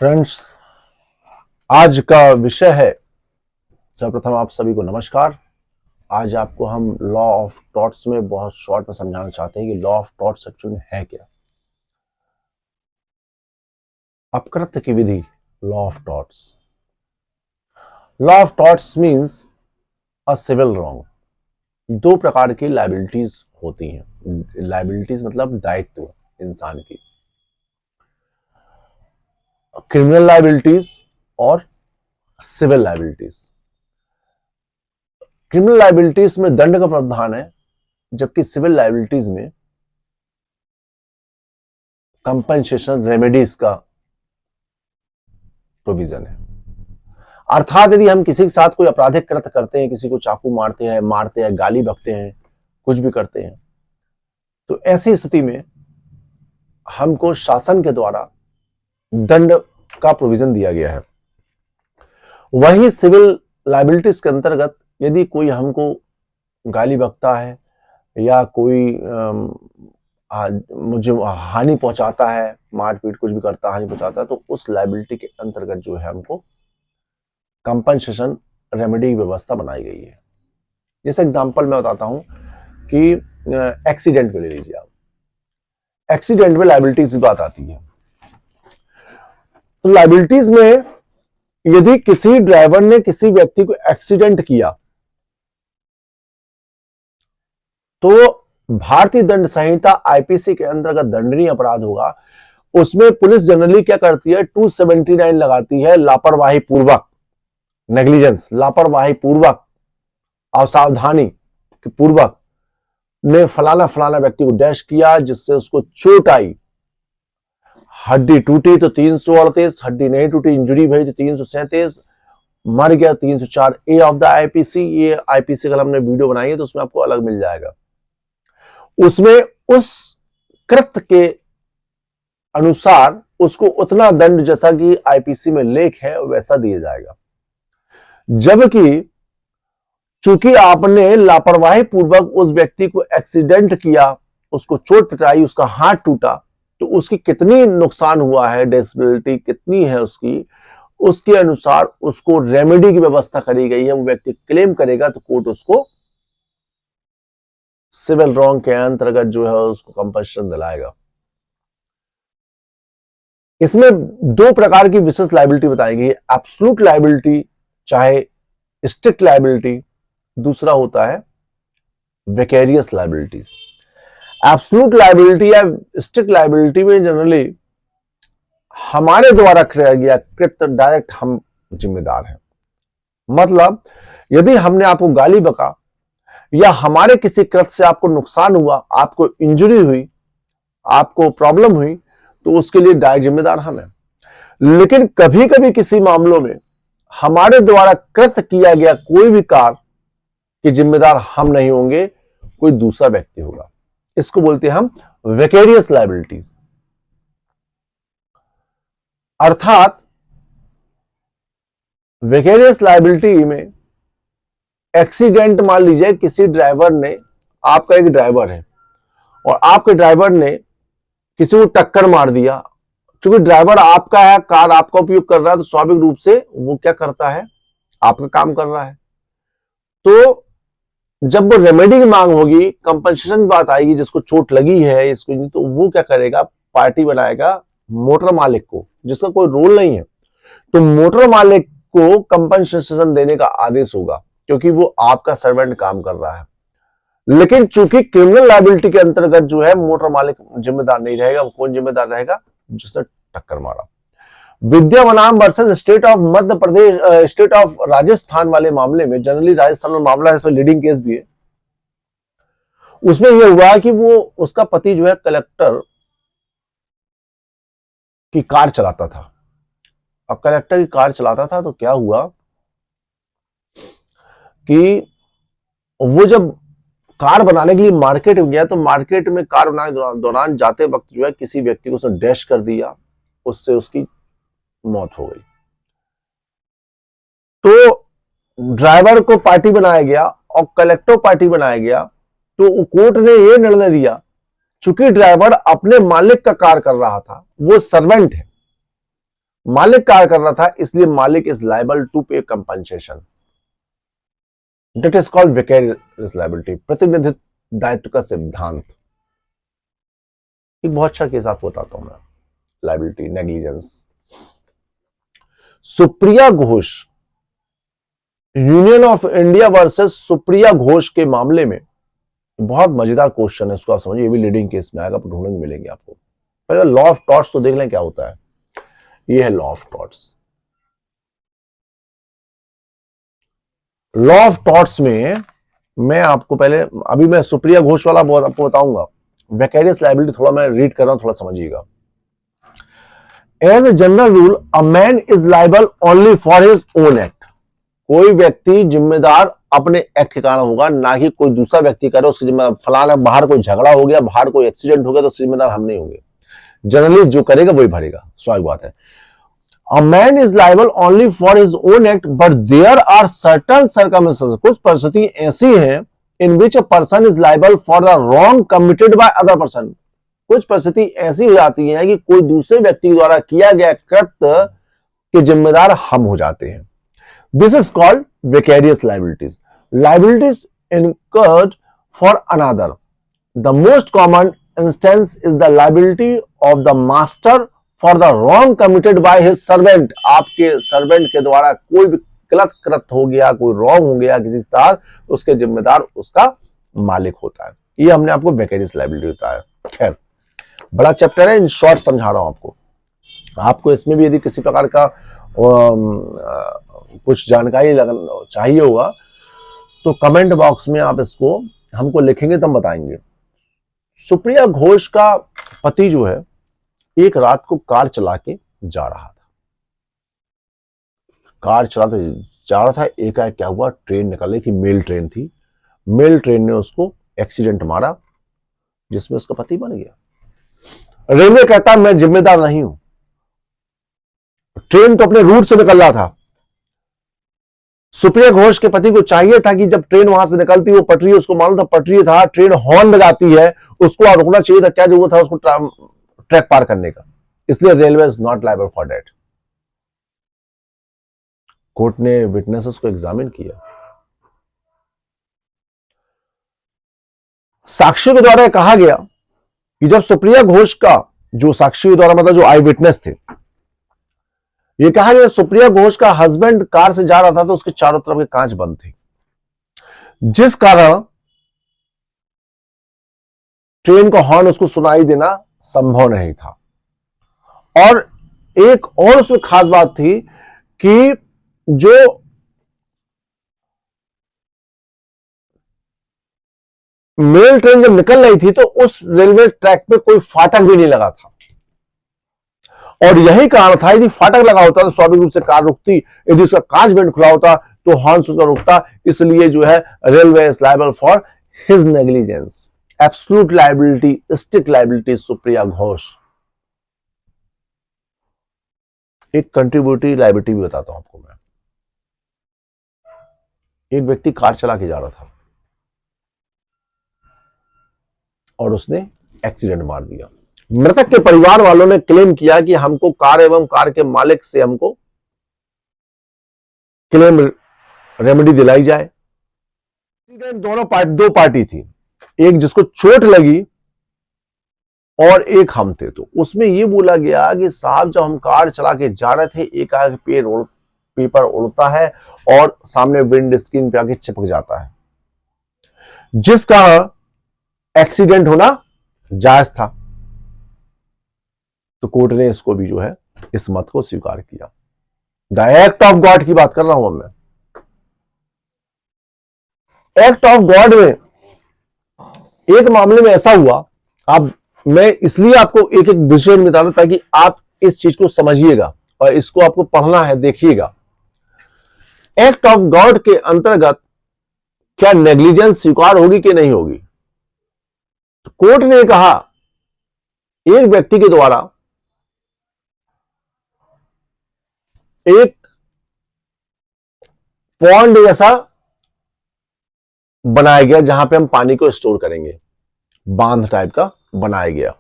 Friends, आज का विषय है। सर्वप्रथम आप सभी को नमस्कार। आज आपको हम लॉ ऑफ टॉट्स में बहुत शॉर्ट में समझाना चाहते हैं कि लॉ ऑफ टॉट्स एक्चुअली में है क्या। अपकृत्य की विधि, law of torts. Law of torts means a civil wrong. दो प्रकार की लायबिलिटीज होती हैं। लायबिलिटीज मतलब दायित्व इंसान की, क्रिमिनल लायबिलिटीज और सिविल लायबिलिटीज। क्रिमिनल लायबिलिटीज में दंड का प्रावधान है, जबकि सिविल लायबिलिटीज में कंपनसेशन रेमेडीज का प्रोविजन है। अर्थात यदि हम किसी के साथ कोई आपराधिक कृत्य करते हैं, किसी को चाकू मारते हैं, गाली बकते हैं, कुछ भी करते हैं, तो ऐसी स्थिति में हमको शासन के द्वारा दंड का प्रोविजन दिया गया है। वही सिविल लायबिलिटीज के अंतर्गत यदि कोई हमको गाली बकता है या कोई मुझे हानि पहुंचाता है, मारपीट कुछ भी करता है, हानि पहुंचाता है, तो उस लायबिलिटी के अंतर्गत जो है हमको कंपनसेशन रेमेडी की व्यवस्था बनाई गई है। जैसे एग्जांपल मैं बताता हूं कि एक्सीडेंट में ले लीजिए आप। एक्सीडेंट में लायबिलिटीज की बात आती है, तो लायबिलिटीज में यदि किसी ड्राइवर ने किसी व्यक्ति को एक्सीडेंट किया तो भारतीय दंड संहिता आईपीसी के अंतर्गत दंडनीय अपराध होगा। उसमें पुलिस जनरली क्या करती है, 279 लगाती है, लापरवाही पूर्वक, नेग्लिजेंस, लापरवाही पूर्वक, असावधानी पूर्वक ने फलाना फलाना व्यक्ति को डैश किया जिससे उसको चोट आई, हड्डी टूटी तो 338, हड्डी नहीं टूटी, इंजरी भई तो 337, मर गया 304 ए ऑफ द आईपीसी। ये आईपीसी कल हमने वीडियो बनाई है तो उसमें आपको अलग मिल जाएगा। उसमें उस कृत्य के अनुसार उसको उतना दंड जैसा कि आईपीसी में लेख है वैसा दिया जाएगा। जबकि चूंकि आपने लापरवाही पूर्वक उस व्यक्ति को एक्सीडेंट किया, उसको चोट पहुंचाई, उसका हाथ टूटा, तो उसकी कितनी नुकसान हुआ है, डिसेबिलिटी कितनी है उसकी, उसके अनुसार उसको रेमेडी की व्यवस्था करी गई है। वो व्यक्ति क्लेम करेगा तो कोर्ट उसको सिविल रॉन्ग के अंतर्गत जो है उसको कंपनसेशन दिलाएगा। इसमें दो प्रकार की विशेष लायबिलिटी बताई गई है, एब्सोल्यूट लायबिलिटी चाहे स्ट्रिक्ट लायबिलिटी, दूसरा होता है विकेरियस लायबिलिटीज। एब्सोल्यूट लायबिलिटी या स्ट्रिक्ट लायबिलिटी में जनरली हमारे द्वारा किया गया कृत्य डायरेक्ट हम जिम्मेदार हैं। मतलब यदि हमने आपको गाली बका या हमारे किसी कृत्य से आपको नुकसान हुआ, आपको इंजरी हुई, आपको प्रॉब्लम हुई, तो उसके लिए डायरेक्ट जिम्मेदार हम हैं। लेकिन कभी कभी किसी मामलों में हमारे द्वारा कृत्य किया गया कोई भी कार्य के जिम्मेदार हम नहीं होंगे, कोई दूसरा व्यक्ति होगा। इसको बोलते हैं हम विकेरियस लायबिलिटीज। अर्थात विकेरियस लायबिलिटी में एक्सीडेंट, मान लीजिए किसी ड्राइवर ने, आपका एक ड्राइवर है और आपके ड्राइवर ने किसी को टक्कर मार दिया। क्योंकि ड्राइवर आपका है, कार आपका उपयोग कर रहा है, तो स्वाभाविक रूप से वो क्या करता है, आपका काम कर रहा है। तो जब वो रेमेडी की मांग होगी, कंपनसेशन की बात आएगी, जिसको चोट लगी है इसको, तो वो क्या करेगा, पार्टी बनाएगा मोटर मालिक को, जिसका कोई रोल नहीं है। तो मोटर मालिक को कंपनसेशन देने का आदेश होगा, क्योंकि वो आपका सर्वेंट काम कर रहा है। लेकिन चूंकि क्रिमिनल लायबिलिटी के अंतर्गत जो है मोटर मालिक जिम्मेदार नहीं रहेगा। वो कौन जिम्मेदार रहेगा, जिसने टक्कर मारा। विद्या बनाम versus state of Madhya Pradesh, state of Rajasthan वाले मामले में, जनरली राजस्थान में मामला है, इसमें लीडिंग केस भी है। उसमें यह हुआ कि वो, उसका पति जो है कलेक्टर की कार चलाता था। अब कलेक्टर की कार चलाता था तो क्या हुआ कि वो जब कार बनाने के लिए मार्केट में गया, तो मार्केट में कार बनाने के दौरान जाते वक्त जो है किसी व्यक्ति को उसने डैश कर दिया, उससे उसकी मौत हो गई। तो ड्राइवर को पार्टी बनाया गया और कलेक्टर पार्टी बनाया गया। तो कोर्ट ने यह निर्णय दिया, चूंकि ड्राइवर अपने मालिक का कार्य कर रहा था, वो सर्वेंट है, मालिक कार्य कर रहा था, इसलिए मालिक इज लायबल टू पे compensation. That is called vicarious liability, प्रतिनिधित्व दायित्व का सिद्धांत। एक बहुत अच्छा केस आपको बताता हूं मैं, liability negligence. Supriya Ghosh, union of India versus Supriya Ghosh के मामले में, बहुत मजेदार क्वेश्चन है, इसको आप समझिए, ये भी लीडिंग केस में आएगा, ढूंढेंगे मिलेंगे आपको। पहले लॉ ऑफ टॉर्ट्स तो देख लें क्या होता है। ये है law of torts. Law of torts में मैं आपको पहले, अभी मैं सुप्रिया घोष वाला बहुत आपको बताऊंगा, विकेरियस लायबिलिटी थोड़ा मैं रीड कर रहा हूं, थोड़ा समझिएगा। As a general rule, a man is liable only for his own act. कोई व्यक्ति जिम्मेदार अपने एक्ट के कारण होगा, ना कि कोई दूसरा व्यक्ति करे उसके जिम्मेदार। फलाना बाहर कोई झगड़ा हो गया, बाहर कोई एक्सीडेंट हो गया, तो उसके जिम्मेदार हम नहीं होंगे। जनरली जो करेगा वही भरेगा, स्वाभाविक बात है। A man is liable only for his own act, but there are certain circumstances, कुछ परिस्थिति ऐसी हैं in which a person is liable for the wrong committed by other person। कुछ परिस्थिति ऐसी हो जाती है कि कोई दूसरे व्यक्ति द्वारा किया गया कृत्य के जिम्मेदार हम हो जाते हैं। This is called vicarious liabilities. Liabilities incurred for another. The most common instance is the liability of the master for the wrong committed by his servant। आपके सर्वेंट के द्वारा कोई भी गलत कृत्य हो गया, कोई रॉन्ग हो गया किसी के साथ, उसके जिम्मेदार उसका मालिक होता है। ये हमने आपको विकेरियस लायबिलिटी बताया। खैर, बड़ा चैप्टर है, इन शॉर्ट समझा रहा हूं आपको। आपको इसमें भी यदि किसी प्रकार का कुछ जानकारी चाहिए होगा तो कमेंट बॉक्स में आप इसको हमको लिखेंगे, तो हम बताएंगे। सुप्रिया घोष का पति जो है, एक रात को कार चला के जा रहा था, कार चलाते जा रहा था, एकाएक क्या हुआ, ट्रेन निकल रही थी, मेल ट्रेन थी, मेल ट्रेन ने उसको एक्सीडेंट मारा, जिसमें उसका पति मर गया। रेलवे कहता मैं जिम्मेदार नहीं हूं, ट्रेन तो अपने रूट से निकल रहा था। सुप्रिया घोष के पति को चाहिए था कि जब ट्रेन वहां से निकलती, वो पटरी, उसको मालूम था पटरी था, ट्रेन हॉर्न बजाती है, उसको रुकना चाहिए था, क्या जरूरत था उसको ट्रैक पार करने का। इसलिए railway is not liable for debt. Court ने विटनेसेस को एग्जामिन किया, साक्षियों के द्वारा कहा गया कि जब सुप्रिया घोष का, जो साक्षियों द्वारा मतलब जो आई विटनेस थे, ये कहा गया सुप्रिया घोष का हस्बैंड कार से जा रहा था तो उसके चारों तरफ के कांच बंद थे, जिस कारण ट्रेन का हॉर्न उसको सुनाई देना संभव नहीं था। और एक और उसमें खास बात थी कि जो मेल ट्रेन जब निकल रही थी तो उस रेलवे ट्रैक पे कोई फाटक भी नहीं लगा था, और यही कारण था, यदि फाटक लगा होता तो स्वाभाविक रूप से कार रुकती, यदि उसका कांच बेंड खुला होता तो हॉर्न उसका रुकता। इसलिए जो है railway is liable for his negligence. Absolute liability, strict liability Supriya Ghosh. एक कंट्रीब्यूटरी लायबिलिटी भी बताता हूं आपको मैं। एक व्यक्ति कार चला के जा रहा था और उसने एक्सीडेंट मार दिया। मृतक के परिवार वालों ने क्लेम किया कि हमको कार एवं कार के मालिक से हमको क्लेम रेमेडी दिलाई जाए। एक्सीडेंट दो पार्टी थी, एक जिसको चोट लगी और एक हम थे। तो उसमें यह बोला गया कि साहब जब हम कार चला के जा रहे थे, एक आगे पेपर उड़ता है और सामने विंड स्क्रीन पे आके चिपक जाता है, जिस कारण एक्सीडेंट होना जायज था। तो कोर्ट ने इसको भी जो है इस मत को स्वीकार किया। द एक्ट ऑफ गॉड की बात कर रहा हूं मैं। एक्ट ऑफ गॉड में एक मामले में ऐसा हुआ, आप, मैं इसलिए आपको एक एक विषय में बता रहा ताकि आप इस चीज को समझिएगा और इसको आपको पढ़ना है, देखिएगा। एक्ट ऑफ गॉड के अंतर्गत क्या नेग्लिजेंस स्वीकार होगी कि नहीं होगी? तो कोर्ट ने कहा एक व्यक्ति के द्वारा एक पॉन्ड जैसा बनाया गया जहां पे हम पानी को स्टोर करेंगे, बांध टाइप का बनाया गया।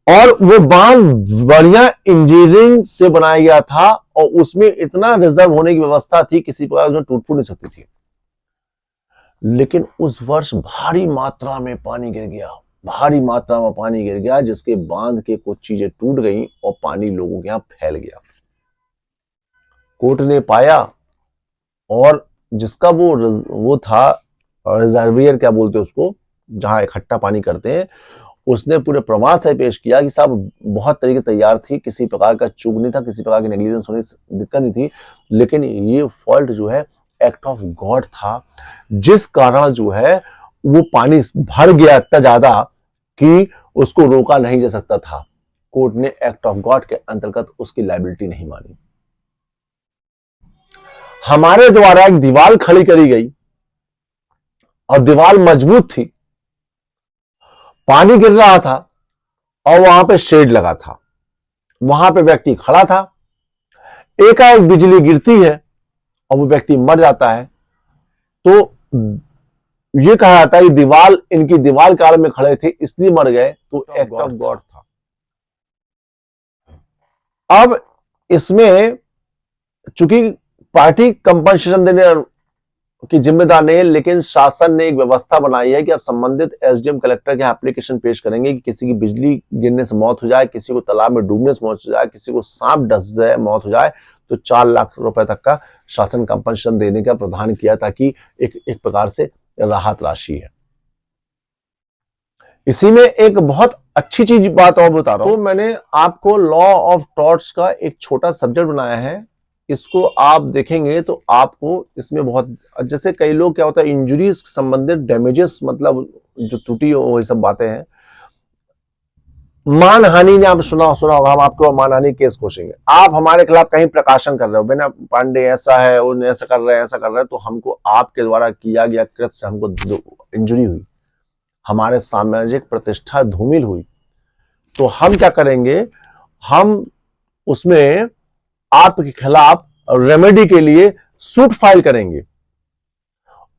और वो बांध बढ़िया इंजीनियरिंग से बनाया गया था और उसमें इतना रिजर्व होने की व्यवस्था थी, किसी प्रकार उसमें टूट फूट नहीं सकती थी। लेकिन उस वर्ष भारी मात्रा में पानी गिर गया, भारी मात्रा में पानी गिर गया, जिसके बांध के कुछ चीजें टूट गई और पानी लोगों के यहां फैल गया। कोर्ट ने पाया और जिसका वो था रिजर्वियर, क्या बोलते हैं उसको, जहां इकट्ठा पानी करते हैं, उसने पूरे प्रमाण से पेश किया कि साहब बहुत तरीके तैयार थी, किसी प्रकार का चूक नहीं था, किसी प्रकार की नेग्लिजेंस होने की दिक्कत नहीं थी, लेकिन ये फॉल्ट जो है एक्ट ऑफ गॉड था, जिस कारण जो है वो पानी भर गया इतना ज्यादा कि उसको रोका नहीं जा सकता था। कोर्ट ने एक्ट ऑफ गॉड के अंतर्गत उसकी लायबिलिटी नहीं मानी। हमारे द्वारा एक दीवार खड़ी करी गई और दीवार मजबूत थी, पानी गिर रहा था और वहां पे शेड लगा था, वहां पे व्यक्ति खड़ा था, एकाएक बिजली गिरती है और वो व्यक्ति मर जाता है, तो ये कहा जाता है कि दीवार, इनकी दीवार काल में खड़े थे इसलिए मर गए, तो एक्ट ऑफ गॉड था। अब इसमें चूंकि पार्टी कंपनसेशन देने की जिम्मेदार नहीं है, लेकिन शासन ने एक व्यवस्था बनाई है कि आप संबंधित एसडीएम कलेक्टर के एप्लीकेशन पेश करेंगे कि किसी की बिजली गिरने से मौत हो जाए, किसी को तालाब में डूबने से मौत हो जाए, किसी को सांप डस जाए मौत हो जाए, तो 4 लाख रुपए तक का शासन कंपनसेशन देने का प्रावधान किया, ताकि एक प्रकार से राहत राशि है। इसी में एक बहुत अच्छी चीज बात और बता रहा हूं, तो मैंने आपको लॉ ऑफ टॉर्ट्स का एक छोटा सब्जेक्ट बनाया है, इसको आप देखेंगे तो आपको इसमें बहुत, जैसे कई लोग क्या होता है इंजरीज संबंधित डैमेजेस, मतलब जो त्रुटि हो, ये सब बातें हैं। मानहानि ने आप सुना होगा, हम आपको मानहानि केस कोसेंगे, आप हमारे खिलाफ कहीं प्रकाशन कर रहे हो, बेना पांडे ऐसा है, उन्हें ऐसा कर रहे हैं, ऐसा कर रहे हैं, तो हमको आपके द्वारा किया गया कृत्य से हमको इंजरी हुई, हमारे सामाजिक प्रतिष्ठा धूमिल हुई, तो हम क्या करेंगे, हम उसमें आपके खिलाफ रेमेडी के लिए सूट फाइल करेंगे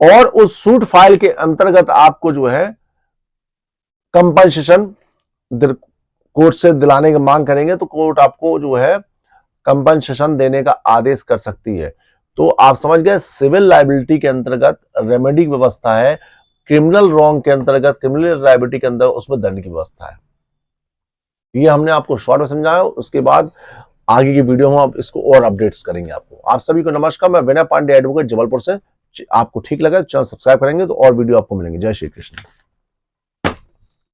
और उस सूट फाइल के अंतर्गत आपको जो है कंपनसेशन कोर्ट से दिलाने की मांग करेंगे, तो कोर्ट आपको जो है कंपनसेशन देने का आदेश कर सकती है। तो आप समझ गए, सिविल लायबिलिटी के अंतर्गत रेमेडी की व्यवस्था है, क्रिमिनल रॉन्ग के अंतर्गत, क्रिमिनल लायबिलिटी के अंदर उसमें दंड की व्यवस्था है। ये हमने आपको शॉर्ट में समझाया, उसके बाद आगे की वीडियो में आप इसको और अपडेट्स करेंगे आपको। आप सभी को नमस्कार, मैं विनय पांडे एडवोकेट जबलपुर से। आपको ठीक लगा चैनल सब्सक्राइब करेंगे तो और वीडियो आपको मिलेंगे। जय श्री कृष्ण।